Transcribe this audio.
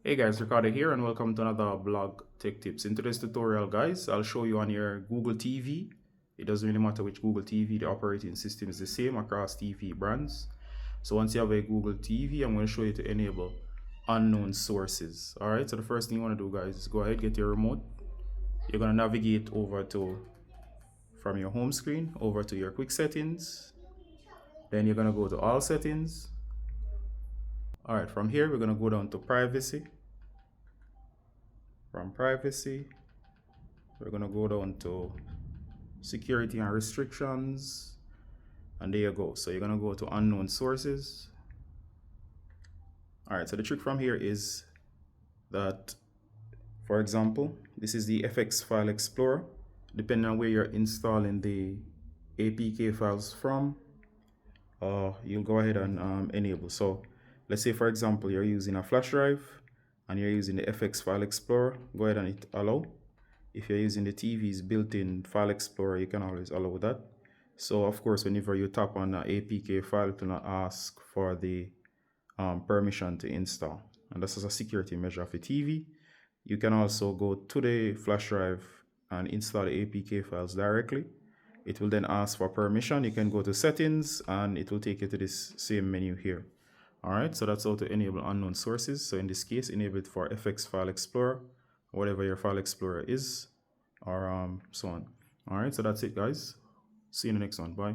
Hey guys, Ricardo here and welcome to another blog tech tips. In today's tutorial guys, I'll show you on your Google TV. It doesn't really matter which Google TV, the operating system is the same across TV brands. So once you have a Google TV, I'm going to show you to enable unknown sources. Alright, so the first thing you want to do guys is go ahead, get your remote. You're going to navigate over to, from your home screen, over to your quick settings. Then you're going to go to all settings. Alright, from here we're going to go down to privacy. From privacy, we're going to go down to security and restrictions, and there you go. So you're going to go to unknown sources. Alright, so the trick from here is that, for example, this is the FX File Explorer. Depending on where you're installing the APK files from, you'll go ahead and enable. So let's say, for example, you're using a flash drive and you're using the FX File Explorer, go ahead and hit allow. If you're using the TV's built-in File Explorer, you can always allow that. So of course, whenever you tap on an APK file, it will not ask for the permission to install. And this is a security measure of the TV. You can also go to the flash drive and install the APK files directly. It will then ask for permission. You can go to settings and it will take you to this same menu here. Alright, so that's how to enable unknown sources. So in this case, enable it for FX File Explorer, whatever your File Explorer is, or so on. Alright, so that's it guys. See you in the next one. Bye.